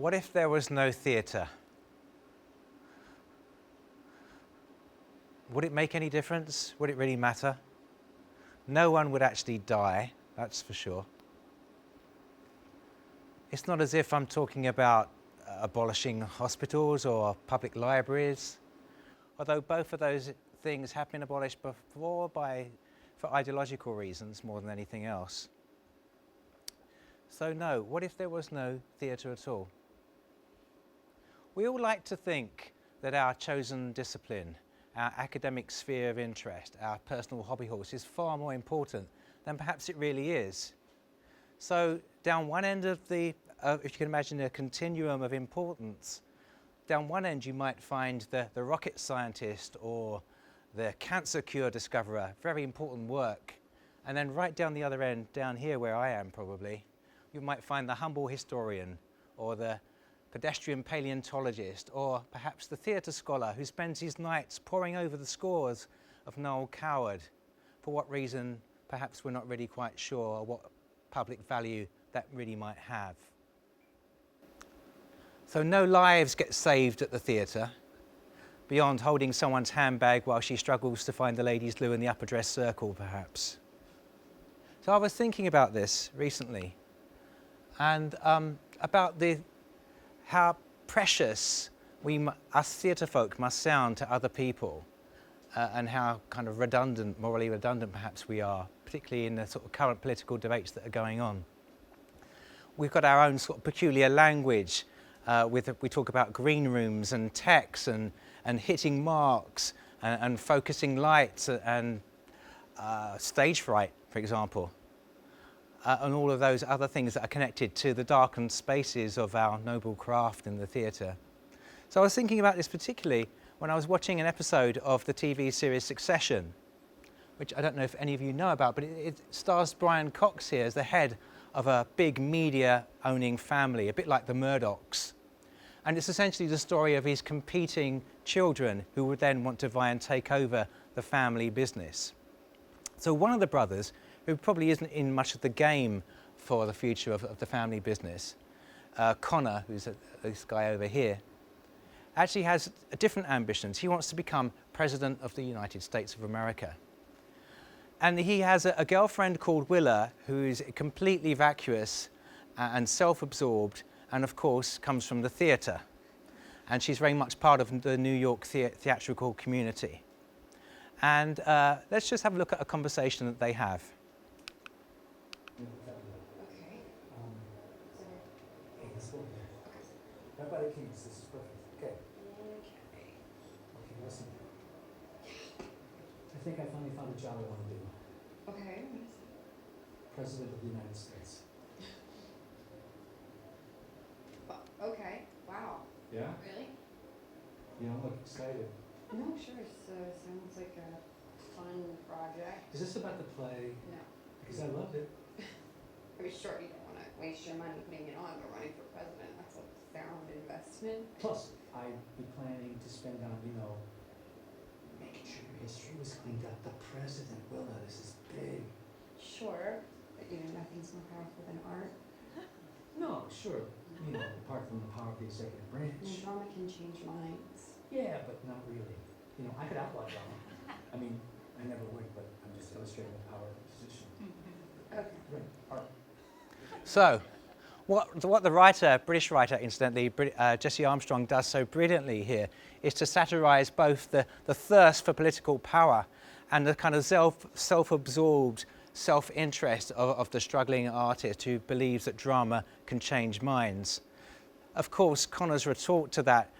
What if there was no theatre? Would it make any difference? Would it really matter? No one would actually die, that's for sure. It's not as if I'm talking about abolishing hospitals or public libraries, although both of those things have been abolished before for ideological reasons more than anything else. So no, what if there was no theatre at all? We all like to think that our chosen discipline, our academic sphere of interest, our personal hobby horse is far more important than perhaps it really is. So down one end of if you can imagine a continuum of importance, down one end you might find the rocket scientist or the cancer cure discoverer, very important work. And then right down the other end, down here where I am probably, you might find the humble historian or the pedestrian paleontologist or perhaps the theatre scholar who spends his nights poring over the scores of Noel Coward. For what reason, perhaps we're not really quite sure what public value that really might have. So no lives get saved at the theatre, beyond holding someone's handbag while she struggles to find the ladies' loo in the upper dress circle, perhaps. So I was thinking about this recently, and about how precious us theatre folk must sound to other people, and how kind of morally redundant perhaps we are, particularly in the sort of current political debates that are going on. We've got our own sort of peculiar language. We talk about green rooms and techs and hitting marks and focusing lights and stage fright, for example. And all of those other things that are connected to the darkened spaces of our noble craft in the theatre. So I was thinking about this particularly when I was watching an episode of the TV series Succession, which I don't know if any of you know about, but it stars Brian Cox here as the head of a big media-owning family, a bit like the Murdochs. And it's essentially the story of his competing children who would then want to vie and take over the family business. So one of the brothers, who probably isn't in much of the game for the future of the family business, Connor, who's this guy over here, actually has different ambitions. He wants to become President of the United States of America. And he has a girlfriend called Willa, who is completely vacuous and self-absorbed, and of course comes from the theatre. And she's very much part of the New York theatrical community. And let's just have a look at a conversation that they have. Okay. Hey, let's go there. Right by the keys, this is perfect. Okay. Okay. Okay, listen. I think I finally found a job I want to do. Okay. President of the United States. Okay. Wow. Yeah? Really? You don't look excited. No, sure. So sounds like a fun project. Is this about the play? No. Because I loved it. I mean, sure, you don't want to waste your money putting it on, but running for president, that's a sound investment. Plus, I'd be planning to spend on, making sure your history was cleaned up. The president, Willa, this is big. Sure, but nothing's more powerful than art. No, sure. Apart from the power of the executive branch. And drama can change minds. Yeah, but not really. I could outlaw drama. I mean, I never would, but I'm just illustrating the power of the position. Okay. Right, art. So, what the writer, British writer incidentally, Jesse Armstrong does so brilliantly here is to satirise both the thirst for political power and the kind of self-absorbed self-interest of the struggling artist who believes that drama can change minds. Of course, Connor's retort to that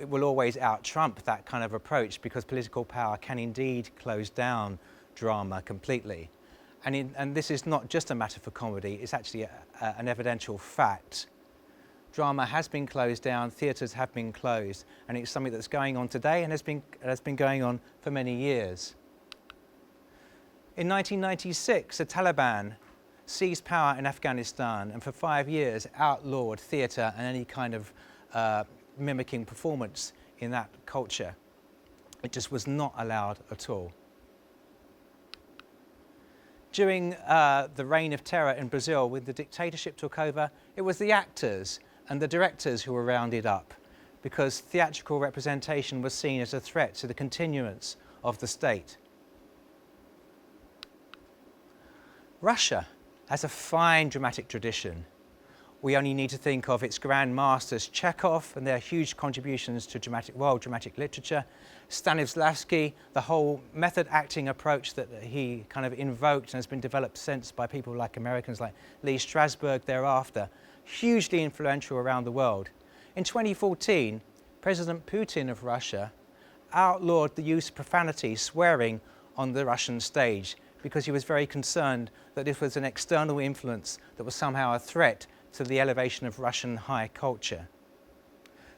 will always out-trump that kind of approach, because political power can indeed close down drama completely. And this is not just a matter for comedy, it's actually an evidential fact. Drama has been closed down, theatres have been closed, and it's something that's going on today and has been going on for many years. In 1996, the Taliban seized power in Afghanistan and for 5 years outlawed theatre and any kind of mimicking performance in that culture. It just was not allowed at all. During the reign of terror in Brazil, when the dictatorship took over, it was the actors and the directors who were rounded up because theatrical representation was seen as a threat to the continuance of the state. Russia has a fine dramatic tradition. We only need to think of its grand masters Chekhov and their huge contributions to world dramatic literature, Stanislavski, the whole method acting approach that he kind of invoked and has been developed since by people like Americans like Lee Strasberg thereafter, hugely influential around the world. In 2014, President Putin of Russia outlawed the use of profanity, swearing on the Russian stage, because he was very concerned that this was an external influence that was somehow a threat to the elevation of Russian high culture.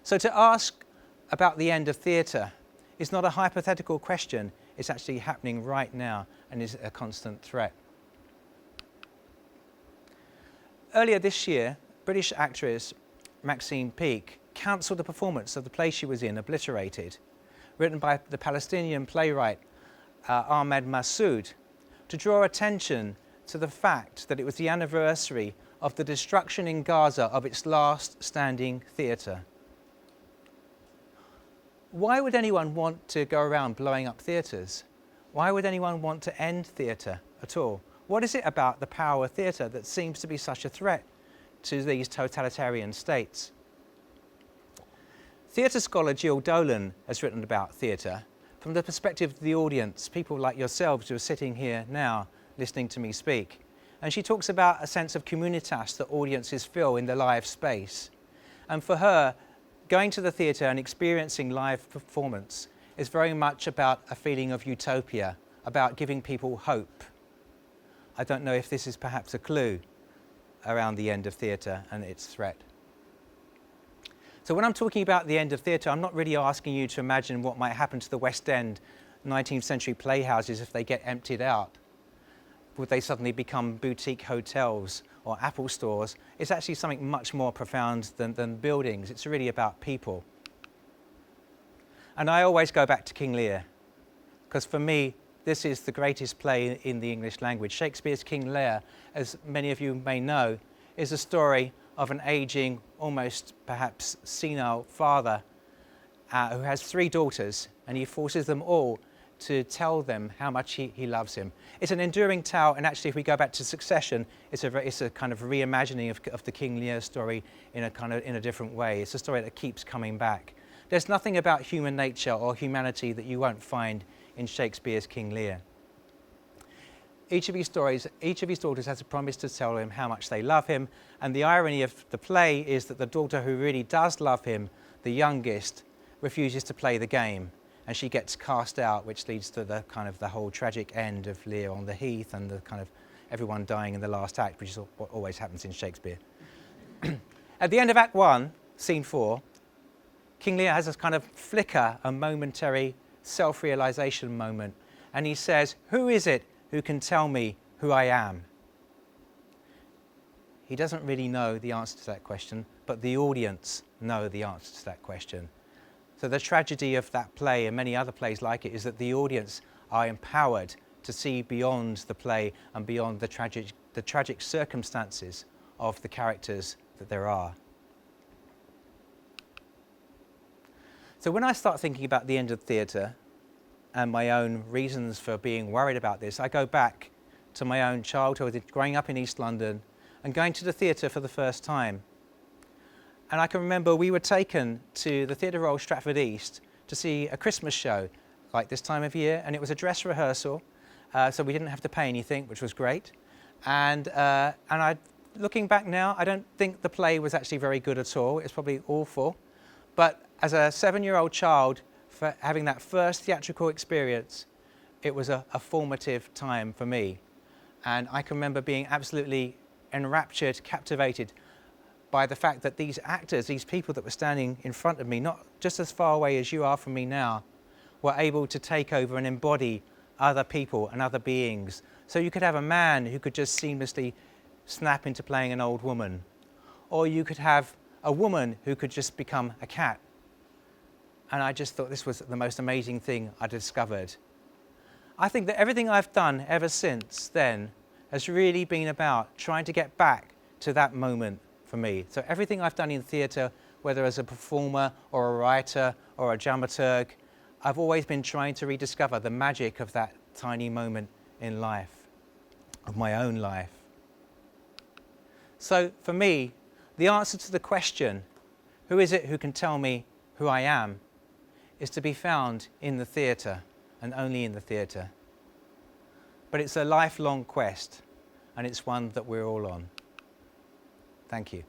So to ask about the end of theatre is not a hypothetical question, it's actually happening right now and is a constant threat. Earlier this year, British actress Maxine Peake cancelled the performance of the play she was in, Obliterated, written by the Palestinian playwright Ahmed Massoud, to draw attention to the fact that it was the anniversary of the destruction in Gaza of its last standing theatre. Why would anyone want to go around blowing up theatres? Why would anyone want to end theatre at all? What is it about the power of theatre that seems to be such a threat to these totalitarian states? Theatre scholar Jill Dolan has written about theatre from the perspective of the audience, people like yourselves who are sitting here now listening to me speak. And she talks about a sense of communitas that audiences feel in the live space. And for her, going to the theatre and experiencing live performance is very much about a feeling of utopia, about giving people hope. I don't know if this is perhaps a clue around the end of theatre and its threat. So when I'm talking about the end of theatre, I'm not really asking you to imagine what might happen to the West End 19th century playhouses if they get emptied out. Would they suddenly become boutique hotels or Apple stores? It's actually something much more profound than buildings. It's really about people. And I always go back to King Lear, because for me, this is the greatest play in the English language. Shakespeare's King Lear, as many of you may know, is a story of an aging, almost perhaps senile father who has 3 daughters, and he forces them all to tell them how much he loves him. It's an enduring tale, and actually if we go back to Succession, it's a kind of reimagining of the King Lear story in a different way. It's a story that keeps coming back. There's nothing about human nature or humanity that you won't find in Shakespeare's King Lear. Each of his daughters has a promise to tell him how much they love him, and the irony of the play is that the daughter who really does love him, the youngest, refuses to play the game, and she gets cast out, which leads to the whole tragic end of Lear on the heath and the kind of everyone dying in the last act, which is what always happens in Shakespeare. At the end of Act 1, Scene 4, King Lear has this kind of flicker, a momentary self-realization moment, and he says, "Who is it who can tell me who I am?" He doesn't really know the answer to that question, but the audience know the answer to that question. So the tragedy of that play and many other plays like it is that the audience are empowered to see beyond the play and beyond the tragic circumstances of the characters that there are. So when I start thinking about the end of theatre and my own reasons for being worried about this, I go back to my own childhood, growing up in East London and going to the theatre for the first time. And I can remember we were taken to the Theatre Royal Stratford East to see a Christmas show like this time of year, and it was a dress rehearsal, so we didn't have to pay anything, which was great. And looking back now, I don't think the play was actually very good at all. It's probably awful. But as a 7-year-old child, for having that first theatrical experience, it was a formative time for me. And I can remember being absolutely enraptured, captivated by the fact that these actors, these people that were standing in front of me, not just as far away as you are from me now, were able to take over and embody other people and other beings. So you could have a man who could just seamlessly snap into playing an old woman, or you could have a woman who could just become a cat. And I just thought this was the most amazing thing I discovered. I think that everything I've done ever since then has really been about trying to get back to that moment for me. So everything I've done in theatre, whether as a performer or a writer or a dramaturg, I've always been trying to rediscover the magic of that tiny moment in life, of my own life. So for me, the answer to the question, who is it who can tell me who I am, is to be found in the theatre and only in the theatre. But it's a lifelong quest, and it's one that we're all on. Thank you.